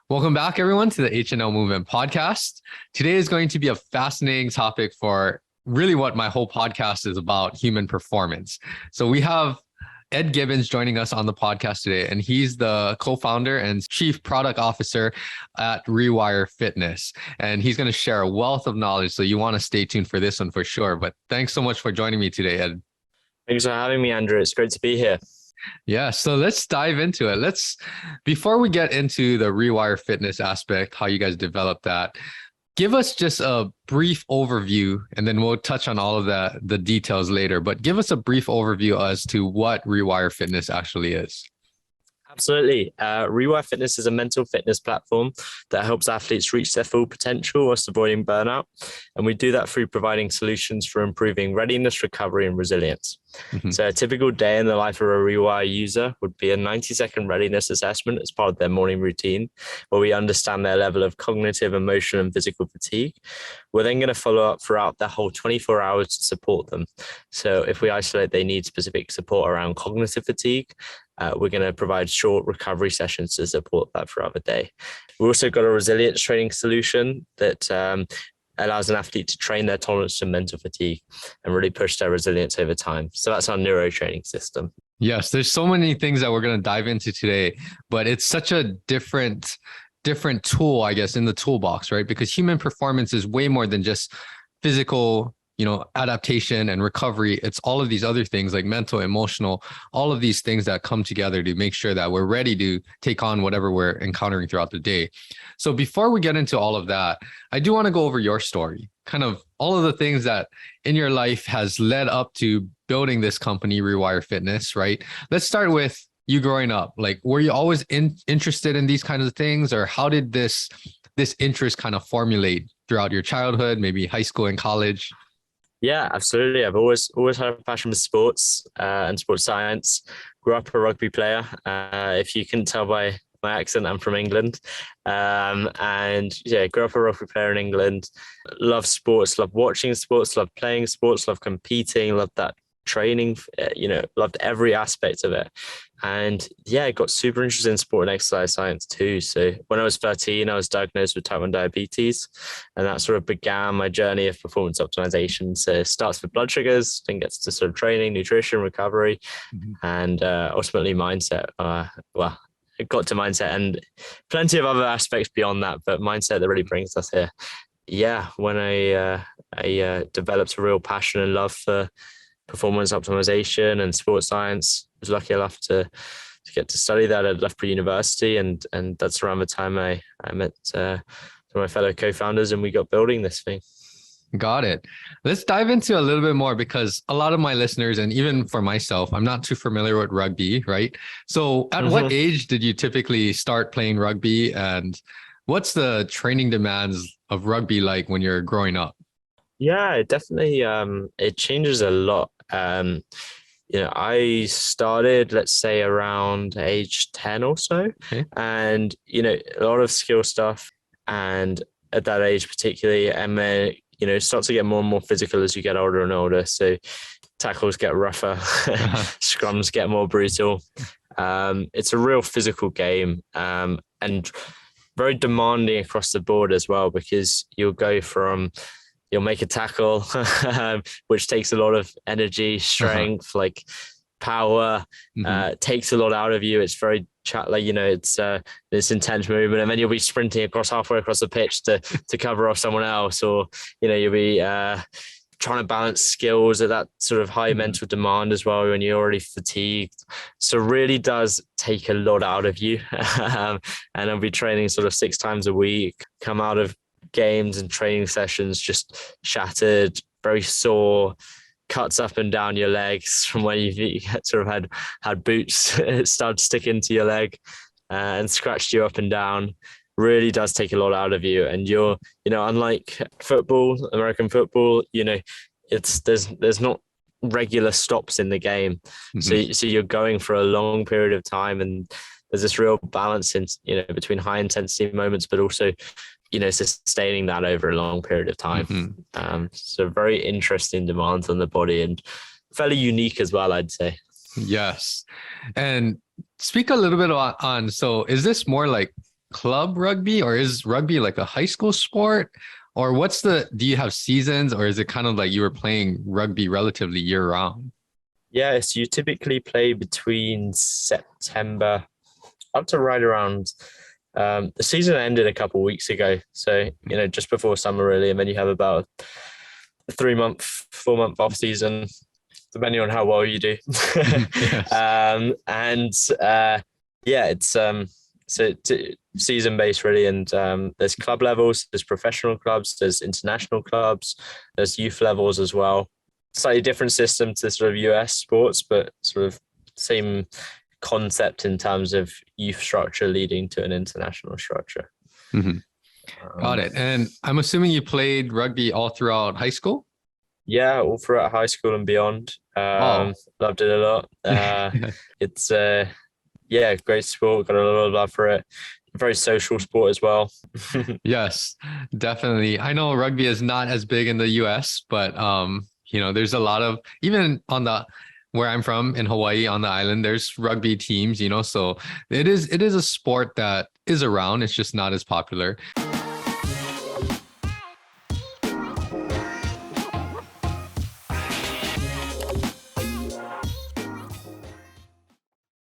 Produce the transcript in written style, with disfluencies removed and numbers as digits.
Welcome back, everyone, to the HNL Movement Podcast. Today is going to be a fascinating topic for really what my whole podcast is about, human performance. So we have Ed Gibbins joining us on the podcast today, and he's the co-founder and chief product officer at Rewire Fitness. And he's going to share a wealth of knowledge. So you want to stay tuned for this one for sure. But thanks so much for joining me today, Ed. Thanks for having me, Andrew. It's great to be here. Yeah, so let's dive into it. Before we get into the Rewire Fitness aspect, how you guys developed that, give us just a brief overview, and then we'll touch on all of the details later. But give us a brief overview as to what Rewire Fitness actually is. Absolutely. Rewire Fitness is a mental fitness platform that helps athletes reach their full potential whilst avoiding burnout. And we do that through providing solutions for improving readiness, recovery, and resilience. Mm-hmm. So a typical day in the life of a Rewire user would be a 90-second readiness assessment as part of their morning routine, where we understand their level of cognitive, emotional, and physical fatigue. We're then going to follow up throughout the whole 24 hours to support them. So if we isolate they need specific support around cognitive fatigue, we're going to provide short recovery sessions to support that throughout the day. We've also got a resilience training solution that allows an athlete to train their tolerance to mental fatigue and really push their resilience over time. So that's our neuro training system. Yes, there's so many things that we're going to dive into today, but it's such a different tool, I guess, in the toolbox, right? Because human performance is way more than just physical, adaptation and recovery. It's all of these other things like mental, emotional, all of these things that come together to make sure that we're ready to take on whatever we're encountering throughout the day. So before we get into all of that, I do want to go over your story, kind of all of the things that in your life has led up to building this company, Rewire Fitness, right? Let's start with you growing up. Like, were you always interested in these kinds of things, or how did this interest kind of formulate throughout your childhood, maybe high school and college? Yeah, absolutely. I've always had a passion for sports and sports science. Grew up a rugby player. If you can tell by my accent, I'm from England. And yeah, grew up a rugby player in England. Love sports, love watching sports, love playing sports, love competing, love that training, loved every aspect of it. And yeah, I got super interested in sport and exercise science too. So when I was 13, I was diagnosed with type 1 diabetes, and that sort of began my journey of performance optimization. So it starts with blood sugars, then gets to sort of training, nutrition, recovery, and ultimately mindset. It got to mindset and plenty of other aspects beyond that, but mindset that really brings us here. Yeah, when I developed a real passion and love for performance optimization and sports science. I was lucky enough to get to study that at Loughborough University, and that's around the time I met my fellow co-founders, and we got building this thing. Got it. Let's dive into a little bit more, because a lot of my listeners, and even for myself, I'm not too familiar with rugby, right? So at what age did you typically start playing rugby, and what's the training demands of rugby like when you're growing up? Yeah, it definitely it changes a lot. I started, let's say, around age 10 or so, and a lot of skill stuff, and at that age particularly, and then start to get more and more physical as you get older and older. So tackles get rougher, scrums get more brutal. It's a real physical game, and very demanding across the board as well, because you'll make a tackle, which takes a lot of energy, strength, like power, takes a lot out of you. It's very it's this intense movement, and then you'll be sprinting halfway across the pitch to cover off someone else, or you'll be trying to balance skills at that sort of high mental demand as well when you're already fatigued. So it really does take a lot out of you. And I'll be training sort of 6 times a week, come out of games and training sessions just shattered, very sore, cuts up and down your legs from where you sort of had boots start to stick into your leg and scratched you up and down. Really does take a lot out of you. And you're, unlike football, American football, there's not regular stops in the game. So you're going for a long period of time, and there's this real balance in, between high intensity moments, but also sustaining that over a long period of time. So very interesting demands on the body, and fairly unique as well, I'd say. Yes. And speak a little bit on, so is this more like club rugby, or is rugby like a high school sport? Or do you have seasons, or is it kind of like you were playing rugby relatively year round? Yeah, so you typically play between September up to right around the season ended a couple of weeks ago. So, just before summer really, and then you have about a 3-month, 4-month off season, depending on how well you do. Yes. It's season based really, and there's club levels, there's professional clubs, there's international clubs, there's youth levels as well. Slightly different system to sort of US sports, but sort of same concept in terms of youth structure leading to an international structure. Mm-hmm. Got it. And I'm assuming you played rugby all throughout high school? Yeah, all throughout high school and beyond. Loved it a lot. It's great sport. Got a lot of love for it. Very social sport as well. Yes, definitely. I know rugby is not as big in the US, but there's a lot of, even where I'm from in Hawaii on the island, there's rugby teams, so it is a sport that is around. It's just not as popular.